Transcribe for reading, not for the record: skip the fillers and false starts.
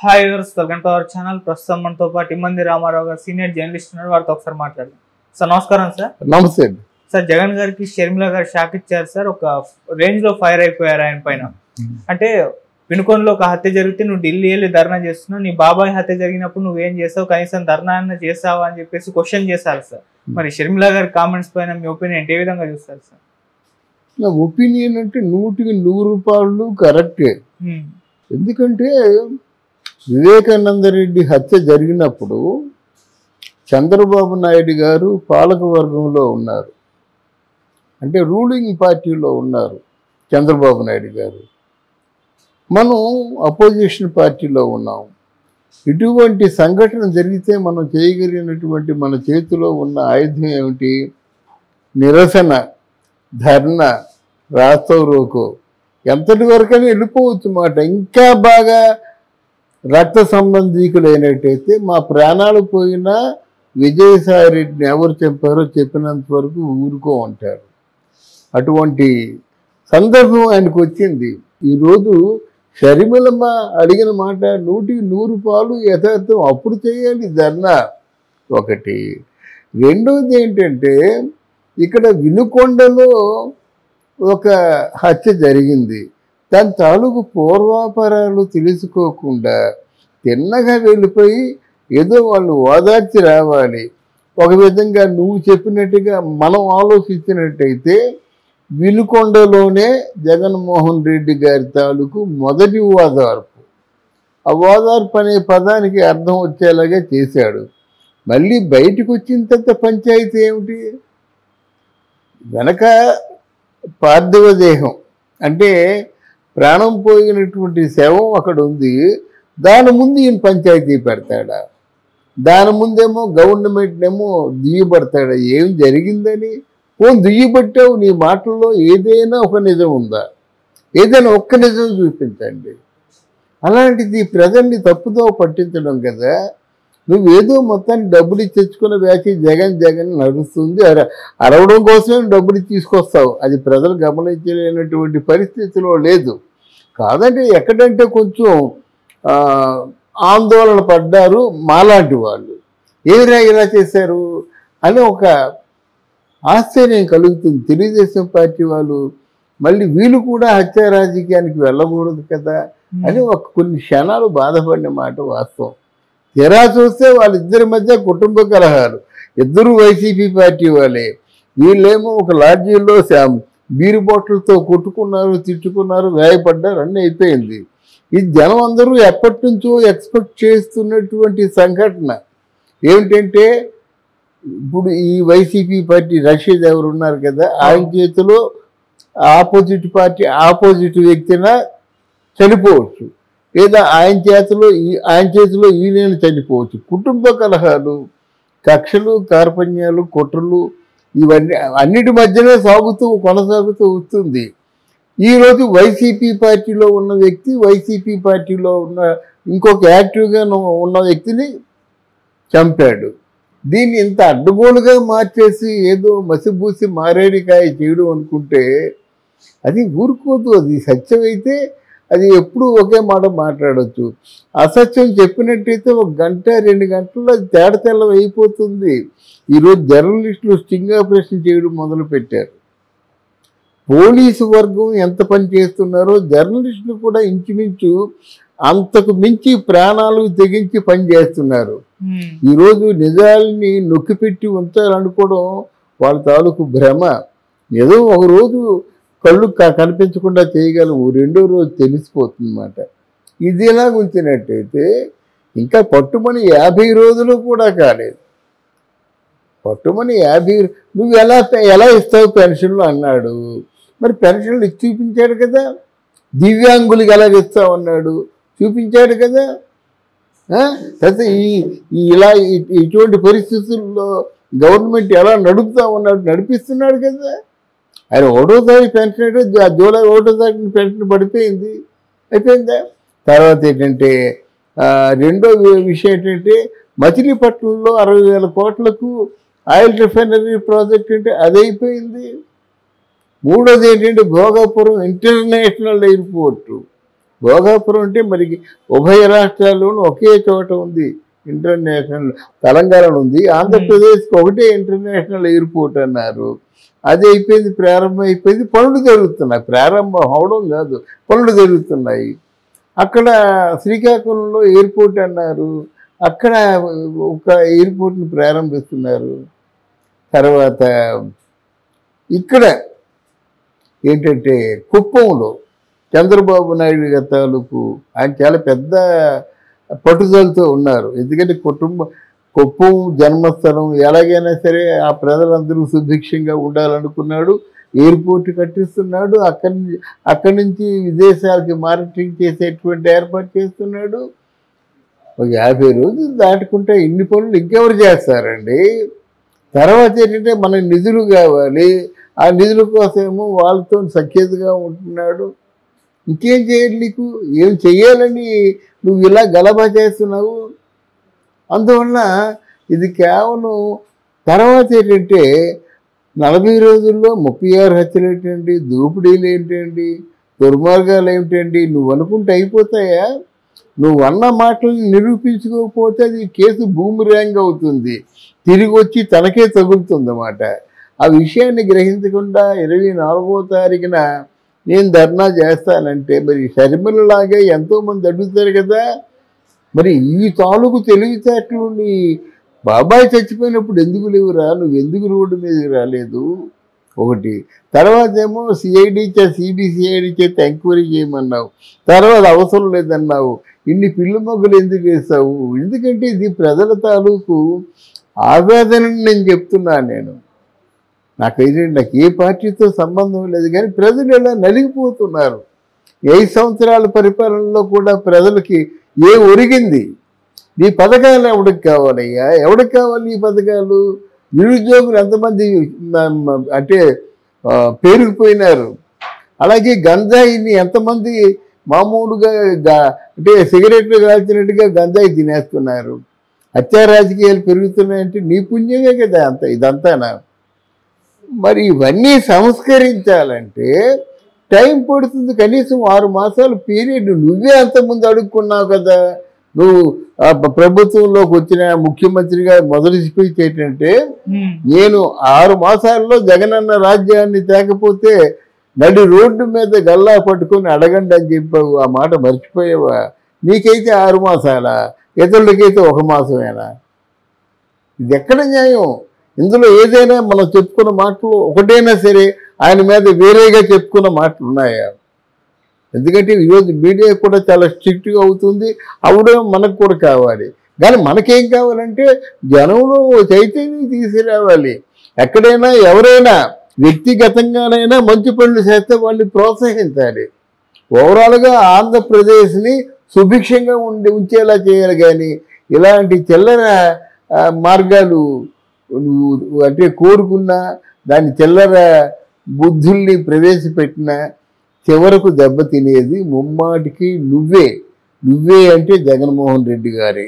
Hi viewers, welcome to our channel. ప్రస్తుతం మనతో పాటు ఇమ్మంది రామారావు గారు సీనియర్ జర్నలిస్ట్ ఉన్నారు. వారితో ఒకసారి మాట్లాడదాం. సార్ నమస్కారం. సార్ నమస్తే. సార్ జగన్ గారికి షర్మిల గారు షాక్ ఇచ్చారు సార్. ఒక రేంజ్ లో ఫైర్ అయిపోయారు ఆయన పైన. అంటే వినుకొండలో ఒక హత్య జరిగితే నువ్వు ఢిల్లీ వెళ్ళి ధర్నా చేస్తున్నావు, నీ బాబాయ్ హత్య జరిగినప్పుడు నువ్వేం చేసావు, కనీసం ధర్నా అన్న చేసావా అని చెప్పేసి క్వశ్చన్ చేశారు సార్. మరి షర్మిల గారి కామెంట్స్ పైన మీ ఒపీనియన్ ఏ విధంగా చూస్తారు సార్? నా ఒపీనియన్ అంటే 100% కరెక్టే. ఎందుకంటే వివేకానంద రెడ్డి హత్య జరిగినప్పుడు చంద్రబాబు నాయుడు గారు పాలక వర్గంలో ఉన్నారు, అంటే రూలింగ్ పార్టీలో ఉన్నారు చంద్రబాబు నాయుడు గారు. మనం అపోజిషన్ పార్టీలో ఉన్నాం. ఇటువంటి సంఘటన జరిగితే మనం చేయగలిగినటువంటి మన చేతిలో ఉన్న ఆయుధం ఏమిటి? నిరసన, ధర్నా, రాస్తావు రోకో, ఎంతటి వరకైనా వెళ్ళిపోవచ్చు మాట. ఇంకా బాగా రక్త సంబంధీకులైనట్టయితే మా ప్రాణాలు పోయినా విజయసాయి రెడ్డిని ఎవరు చెప్పారో చెప్పినంత వరకు ఊరుకో ఉంటారు. అటువంటి సందర్భం ఆయనకు వచ్చింది. ఈరోజు షర్మిలమ్మ అడిగిన మాట 100% యథార్థం. అప్పుడు చేయాలి ధర్నా ఒకటి. రెండోది ఏంటంటే, ఇక్కడ వినుకొండలో ఒక హత్య జరిగింది. దాని తాలూకు పూర్వాపరాలు తెలుసుకోకుండా తిన్నగా వెళ్ళిపోయి ఏదో వాళ్ళు ఓదార్చి రావాలి. ఒక విధంగా నువ్వు చెప్పినట్టుగా మనం ఆలోచించినట్టయితే వినుకొండలోనే జగన్మోహన్ రెడ్డి గారి తాలూకు మొదటి ఓదార్పు. ఆ ఓదార్పు అనే పదానికి అర్థం వచ్చేలాగా చేశాడు. మళ్ళీ బయటకు వచ్చిన తర్వాత పంచాయతీ ఏమిటి? వెనక పార్థివ దేహం అంటే ప్రాణం పోయినటువంటి శవం అక్కడ ఉంది. దాని ముందు ఈయన పంచాయతీ పెడతాడా? దాని ముందేమో గవర్నమెంట్నేమో దుయ్యబడతాడా? ఏం జరిగిందని దుయ్యబట్టావు. నీ మాటల్లో ఏదైనా ఒక నిజం ఉందా? ఏదైనా ఒక్క నిజం చూపించండి. అలాంటిది ప్రజల్ని తప్పుదో పట్టించడం కదా. నువ్వేదో మొత్తాన్ని డబ్బులు తెచ్చుకున్న వ్యాఖ్య జగన్ జగన్ నడుస్తుంది. అరవడం కోసమే డబ్బులు తీసుకొస్తావు. అది ప్రజలు గమనించలేనటువంటి పరిస్థితిలో లేదు. కాదంటే ఎక్కడంటే కొంచెం ఆందోళన పడ్డారు మాలాంటి వాళ్ళు. ఏమిరా ఇలా చేశారు అని ఒక ఆశ్చర్యం కలుగుతుంది. తెలుగుదేశం పార్టీ వాళ్ళు మళ్ళీ వీళ్ళు కూడా హత్యా రాజకీయానికి వెళ్ళకూడదు కదా అని కొన్ని క్షణాలు బాధపడిన మాట వాస్తవం. తెరా చూస్తే వాళ్ళిద్దరి మధ్య కుటుంబ కలహాలు. ఇద్దరు వైసీపీ పార్టీ వాళ్ళే. వీళ్ళేమో ఒక లాడ్జీలో బీరు బాటిల్తో కొట్టుకున్నారు, తిట్టుకున్నారు, గాయపడ్డారు, అన్నీ అయిపోయింది. ఈ జనం అందరూ ఎప్పటి నుంచో ఎక్స్పెక్ట్ చేస్తున్నటువంటి సంఘటన ఏమిటంటే, ఇప్పుడు ఈ వైసీపీ పార్టీ రషీద్ ఎవరు ఉన్నారు కదా, ఆయన చేతిలో ఆపోజిట్ పార్టీ ఆపోజిట్ వ్యక్తిన చనిపోవచ్చు, లేదా ఆయన చేతిలో ఈయన చనిపోవచ్చు. కుటుంబ కలహాలు, కక్షలు, కార్పణ్యాలు, కుట్రలు ఇవన్నీ అన్నిటి మధ్యనే కొనసాగుతూ వస్తుంది. ఈరోజు వైసీపీ పార్టీలో ఉన్న వ్యక్తి వైసీపీ పార్టీలో ఉన్న ఇంకొక యాక్టివ్గా ఉన్న వ్యక్తిని చంపాడు. దీన్ని ఇంత అడ్డగోలుగా మార్చేసి ఏదో మసిబూసి మారేడికాయ చేయడం అనుకుంటే అది ఊరుకోదు. అది సత్యమైతే అది ఎప్పుడు ఒకే మాట మాట్లాడవచ్చు. అసత్యం చెప్పినట్టయితే 1 గంట 2 గంటల్లో తేడతెల్లం అయిపోతుంది. ఈరోజు జర్నలిస్టులు స్టింగ్ ఆపరేషన్ చేయడం మొదలుపెట్టారు. పోలీసు వర్గం ఎంత పని చేస్తున్నారో జర్నలిస్టులు కూడా ఇంచుమించు అంతకు మించి ప్రాణాలు తెగించి పని చేస్తున్నారు. ఈరోజు నిజాలని నొక్కిపెట్టి ఉంచాలనుకోవడం వాళ్ళ తాలూకు భ్రమ. నిజం ఒకరోజు కళ్ళు కనిపించకుండా చేయగలము, రెండో రోజు తెలిసిపోతుంది అన్నమాట. ఇది ఎలాగ ఉంచినట్టయితే ఇంకా పట్టుమని 50 రోజులు కూడా కాలేదు. పట్టుమని 50 నువ్వు ఎలా ఇస్తావు పెన్షన్లు అన్నాడు. మరి పెన్షన్లు ఇచ్చి చూపించాడు కదా. దివ్యాంగులకి ఎలాగ ఇస్తావు అన్నాడు, చూపించాడు కదా. అయితే ఇటువంటి పరిస్థితుల్లో గవర్నమెంట్ ఎలా నడుపుతా ఉన్నాడు, నడిపిస్తున్నాడు కదా. ఆయన 1వ తారీఖు పెన్షన్ అంటే జూలై 1వ తారీఖున పెన్షన్ అయిపోయిందా. తర్వాత ఏంటంటే రెండో విషయం ఏంటంటే మచిలీపట్నంలో 60,000 కోట్లకు ఆయిల్ రిఫైనరీ ప్రాజెక్ట్ అంటే అది అయిపోయింది. మూడోది ఏంటంటే భోగాపురం ఇంటర్నేషనల్ ఎయిర్పోర్టు భోగాపురం అంటే మరి ఉభయ రాష్ట్రాల్లోనూ ఒకే చోట ఉంది ఇంటర్నేషనల్. తెలంగాణలో ఉంది, ఆంధ్రప్రదేశ్కి ఒకటే ఇంటర్నేషనల్ ఎయిర్పోర్ట్ అన్నారు. అది అయిపోయింది, ప్రారంభం అయిపోయింది, పనులు జరుగుతున్నాయి. ప్రారంభం అవడం కాదు, పనులు జరుగుతున్నాయి. అక్కడ శ్రీకాకుళంలో ఎయిర్పోర్ట్ అన్నారు, అక్కడ ఒక ఎయిర్పోర్ట్ని ప్రారంభిస్తున్నారు. తర్వాత ఇక్కడ ఏంటంటే కుప్పంలో చంద్రబాబు నాయుడు గారి తాలూకు ఆయన చాలా పెద్ద పట్టుదలతో ఉన్నారు. ఎందుకంటే కుప్పం జన్మస్థలం, ఎలాగైనా సరే ఆ ప్రజలందరూ సుభిక్షంగా ఉండాలనుకున్నాడు. ఎయిర్పోర్ట్ కట్టిస్తున్నాడు, అక్కడి నుంచి విదేశాలకి మార్కెటింగ్ చేసేటువంటి ఏర్పాటు చేస్తున్నాడు. ఒక 50 రోజులు దాటుకుంటే ఇన్ని పనులు ఇంకెవరు చేస్తారండి? తర్వాత ఏంటంటే మనకు నిధులు కావాలి, ఆ నిధుల కోసమేమో వాళ్ళతో సఖ్యతగా ఉంటున్నాడు. ఇంకేం చేయాలి నీకు? ఏం చెయ్యాలని నువ్వు ఇలా గలబా చేస్తున్నావు? అందువల్ల ఇది కేవలం తర్వాత ఏంటంటే 40 రోజుల్లో 36 హత్యలు ఏంటండి, దోపిడీలు ఏంటండి, దుర్మార్గాలు ఏమిటండి? నువ్వు అనుకుంటే అయిపోతాయా? నువ్వు అన్న మాటలను నిరూపించుకోకపోతే అది కేసు బూమరాంగ్ అవుతుంది, తిరిగి వచ్చి తనకే తగులుతుందన్నమాట. ఆ విషయాన్ని గ్రహించకుండా 24వ తారీఖున నేను ధర్నా చేస్తానంటే మరి షర్మిలలాగే ఎంతోమంది అడుగుతారు కదా. మరి ఈ తాలూకు తెలివితేటలు నీ బాబాయ్ చచ్చిపోయినప్పుడు ఎందుకు లేవురా? నువ్వు ఎందుకు రోడ్డు మీదకి రాలేదు? ఒకటి. తర్వాత ఏమో సిబిసిఐడి చేత ఎంక్వైరీ చేయమన్నావు, తర్వాత అవసరం లేదన్నావు. ఇన్ని పిల్లి మొగ్గలు ఎందుకు వేసావు? ఎందుకంటే ఇది ప్రజల తాలూకు ఆవేదనని నేను చెప్తున్నాను. నాకు ఏ పార్టీతో సంబంధం లేదు, కానీ ప్రజలు ఎలా నలిగిపోతున్నారు. 5 సంవత్సరాల పరిపాలనలో కూడా ప్రజలకి ఒరిగింది? నీ పథకాలు ఎవరికి కావాలయ్యా? ఎవరికి కావాలి ఈ పథకాలు? నిరుద్యోగులు ఎంతమంది అంటే పేరుకుపోయినారు. అలాగే గంజాయిని ఎంతమంది మామూలుగా అంటే సిగరెట్లు కాల్చినట్టుగా గంజాయి తినేస్తున్నారు. హత్యా రాజకీయాలు పెరుగుతున్నాయంటే నీ పుణ్యమే కదా ఇదంతానా? మరి ఇవన్నీ సంస్కరించాలంటే టైం పడుతుంది, కనీసం 6 మాసాల పీరియడ్. నువ్వే అంతకుముందు అడుక్కున్నావు కదా. నువ్వు ప్రభుత్వంలోకి వచ్చిన ముఖ్యమంత్రిగా మొదటి స్పీచ్ ఏంటంటే, నేను 6 మాసాల్లో జగనన్న రాజ్యాన్ని తేకపోతే నడి రోడ్డు మీద గల్లా పట్టుకొని అడగండి అని చెప్పావు. ఆ మాట మర్చిపోయావా? నీకైతే 6 మాసాలా, ఇతరులకైతే 1 మాసమేనా? ఇది ఎక్కడ న్యాయం? ఇందులో ఏదైనా మనం చెప్పుకున్న మాటలు ఒకటైనా సరే ఆయన మీద వేరేగా చెప్పుకున్న మాటలు ఉన్నాయా? ఎందుకంటే ఈరోజు మీడియా కూడా చాలా స్ట్రిక్ట్గా అవుతుంది, అవడం మనకు కూడా కావాలి. కానీ మనకేం కావాలంటే జనంలో చైతన్యం తీసుకురావాలి. ఎక్కడైనా ఎవరైనా వ్యక్తిగతంగానైనా మంచి పనులు చేస్తే వాళ్ళని ప్రోత్సహించాలి. ఓవరాల్గా ఆంధ్రప్రదేశ్ని సుభిక్షంగా ఉంచేలా చేయాలి. కానీ ఇలాంటి చిల్లర మార్గాలు అంటే కోరుకున్నా దాని చిల్లర బుద్ధుల్ని ప్రవేశపెట్టిన చివరకు దెబ్బతినేది ముమ్మాటికి నువ్వే అంటే జగన్మోహన్ రెడ్డి గారే.